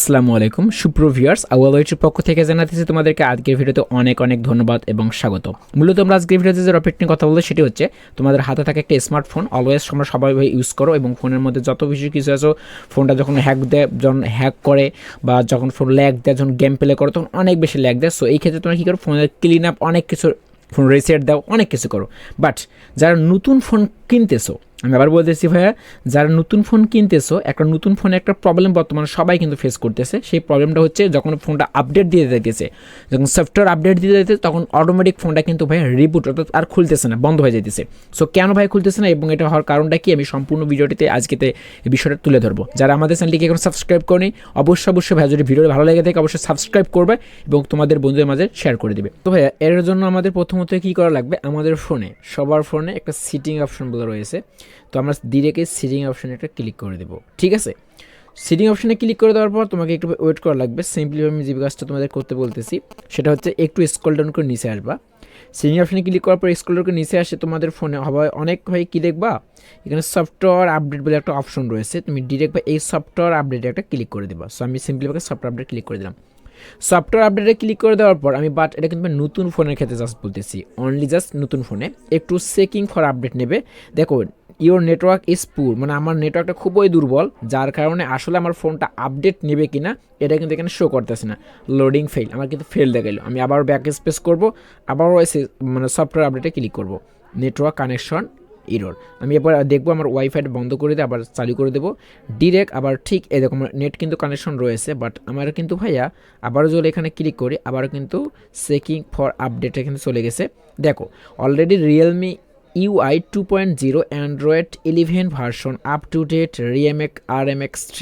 আসসালামু আলাইকুম সুপ্রভিয়ার্স আওয়ালয়ের পক্ষ থেকে জানাতেছি তোমাদেরকে আজকের ভিডিওতে অনেক অনেক ধন্যবাদ এবং স্বাগত। মূলত আমরা আজকের ভিডিওতে যে টপিক নিয়ে কথা বলবো সেটি হচ্ছে তোমাদের হাতে থাকে একটা স্মার্টফোন, অলওয়েজ তোমরা সবাই ইউজ করো এবং ফোনের মধ্যে যত বেশি কিছু আছে ফোনটা যখন হ্যাক করে বা যখন ফোন ল্যাগ দেয়, যখন গেম প্লে করো তখন অনেক বেশি ল্যাগ দেয়। সো এই ক্ষেত্রে তোমরা কী করো, ফোনের ক্লিন আপ অনেক কিছু, ফোন রিসেট দাও, অনেক কিছু করো। বাট যারা নতুন ফোন কিনতেছো, আমি আবার বলতেছি ভাইয়া, যারা নতুন ফোন কিনতেছো, একটা নতুন ফোনে একটা প্রবলেম বর্তমানে সবাই কিন্তু ফেস করতেছে। সেই প্রবলেমটা হচ্ছে যখন ফোনটা আপডেট দিয়ে দিতেছে, যখন সফটওয়্যার আপডেট দিয়ে দিতেছে তখন অটোমেটিক ফোনটা কিন্তু ভাই রিবুট অর্থাৎ আর খুলতেছে না, বন্ধ হয়ে যেতেছে। সো কেন ভাই খুলতেছে না এবং এটা হওয়ার কারণটা কি, আমি সম্পূর্ণ ভিডিওটিতে আজকেতে এই বিষয়টা তুলে ধরবো। যারা আমাদের চ্যানেলটিকে এখন সাবস্ক্রাইব করেনি অবশ্যই ভাই, যদি ভিডিও ভালো লেগে থাকে অবশ্যই সাবস্ক্রাইব করবে এবং তোমাদের বন্ধুদের মাঝে শেয়ার করে দিবে। তো ভাইয়া এর জন্য আমাদের প্রথমত কী করা লাগবে, আমাদের ফোনে, সবার ফোনে একটা সিটিং অপশন বলে রয়েছে। তো আমরা ডিরেক্টলি সিটিং অপশানে একটা ক্লিক করে দেবো, ঠিক আছে। সিটিং অপশানে ক্লিক করে দেওয়ার পর তোমাকে একটু ওয়েট করা লাগবে। সিম্পলি আমি যে কাজটা তোমাদের করতে বলতেছি সেটা হচ্ছে একটু স্ক্রল ডাউন করে নিচে আসবা। সিটিং অপশানে ক্লিক করার পর স্ক্রল ডাউন করে নিচে আসে তোমাদের ফোনে হবে অনেক ভাই কী দেখবা, এখানে সফটওয়্যার আপডেট বলে একটা অপশন রয়েছে। তুমি ডিরেক্ট এই সফটওয়্যার আপডেটে একটা ক্লিক করে দেবা। সো আমি সিম্পলি সফটওয়্যার আপডেট ক্লিক করে দিলাম। সফটওয়্যার আপডেটে ক্লিক করে দেওয়ার পর আমি এটা কিন্তু নতুন ফোনের ক্ষেত্রে জাস্ট বলতেছি, অনলি জাস্ট নতুন ফোনে একটু চেকিং ফর আপডেট নেবে। দেখো ইওর নেটওয়ার্ক ইজ পুর, মানে আমার নেটওয়ার্কটা খুবই দুর্বল, যার কারণে আসলে আমার ফোনটা আপডেট নেবে কিনা এটা কিন্তু এখানে শো করতেছে না। লোডিং ফেল, আমার কিন্তু ফেল দেখাইলো। আমি আবার ব্যাক স্পেস করবো, আবারও মানে সফটওয়্যার আপডেটে ক্লিক করবো, নেটওয়ার্ক কানেকশন ইরোর। আমি এবার দেখবো আমার ওয়াইফাইটা বন্ধ করে দিয়ে আবার চালু করে দেবো ডিরেক্ট। আবার ঠিক এরকম নেট কিন্তু কানেকশন রয়েছে, বাট আমার কিন্তু ভাইয়া আবারও যদি এখানে ক্লিক করি আবারও কিন্তু চেকিং ফর আপডেটে কিন্তু চলে গেছে। দেখো already Realme UI 2.0 Android 11 version up to date RMX3,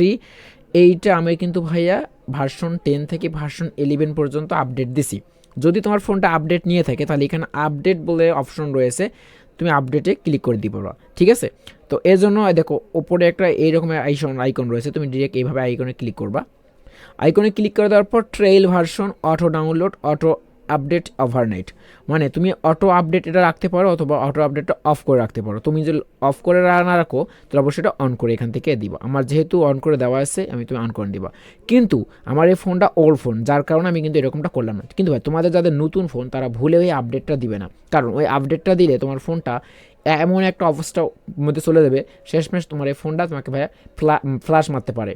এইটা আমি কিন্তু ভাইয়া ভার্সন 10 থেকে ভার্সন 11 পর্যন্ত আপডেট দিছি। যদি তোমার ফোনটা আপডেট নিয়ে থাকে তাহলে এখানে আপডেট বলে অপশন রয়েছে, তুমি আপডেটে ক্লিক করে দিতে পারো, ঠিক আছে। তো এর জন্য দেখো ওপরে একটা এইরকম আইকন রয়েছে, তুমি ডিরেক্ট এইভাবে আইকনে ক্লিক করবা। আইকনে ক্লিক করে দেওয়ার পর trail version, auto download, auto update overnight, মানে তুমি অটো আপডেট এটা রাখতে পারো অথবা অটো আপডেটটা অফ করে রাখতে পারো। তুমি যদি অফ করে না রাখো তাহলে অবশ্যই এটা অন করে এখান থেকে দিবা। আমার যেহেতু অন করে দেওয়া আছে আমি তুমি অন করে দিবা। কিন্তু আমার এই ফোনটা ওল্ড ফোন, যার কারণে আমি কিন্তু এরকমটা করলাম না। কিন্তু ভাই তোমাদের যাদের নতুন ফোন তারা ভুলে ওই আপডেটটা দিবে না, কারণ ওই আপডেটটা দিলে তোমার ফোনটা এমন একটা অবস্থার মধ্যে চলে যাবে, শেষমেশ তোমার এই ফোনটা তোমাকে ভাইয়া ফ্ল্যাশ মারতে পারে।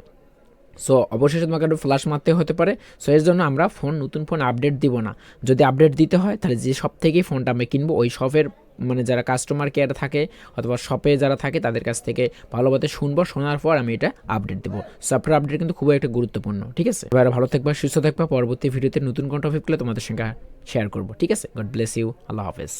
সো অবশেষে তোমাকে একটু ফ্ল্যাশ মারতে হতে পারে। সো এর জন্য আমরা নতুন ফোন আপডেট দিব না। যদি আপডেট দিতে হয় তাহলে যে শপ থেকেই ফোনটা আমি কিনবো ওই শপের মানে যারা কাস্টমার কেয়ার থাকে অথবা শপে যারা থাকে তাদের কাছ থেকে ভালোভাবে শুনবো, শোনার পর আমি এটা আপডেট দেবো। সফটওয়্যার আপডেট কিন্তু খুবই একটা গুরুত্বপূর্ণ, ঠিক আছে। এবার ভালো থাকবা, সুস্থ থাকবা, পরবর্তী ভিডিওতে নতুন কোনো টপিকগুলো তোমাদের সঙ্গে শেয়ার করবো, ঠিক আছে। গড ব্লেস ইউ, আল্লাহ হাফেজ।